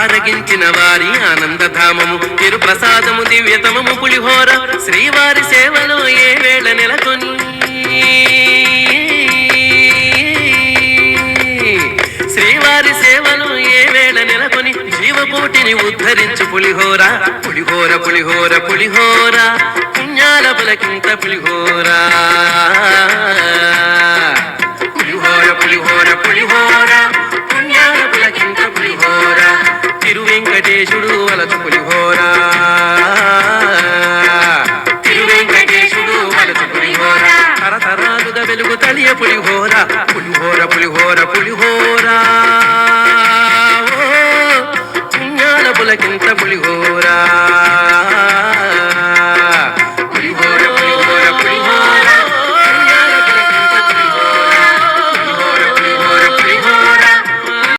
ఆరగించిన వారి ఆనందధామము తిరు ప్రసాదము దివ్యతమము పులిహోర శ్రీవారి సేవలో ఏ వేళ నెలకొని శ్రీవారి సేవలో ఏ వేళ నెలకొని జీవకోటిని ఉద్ధరించు పులిహోర పులిహోర పులిహోర పులిహోర పుణ్యాల పులకింత పులిహోర పులిహోర పులిహోర పులిహోర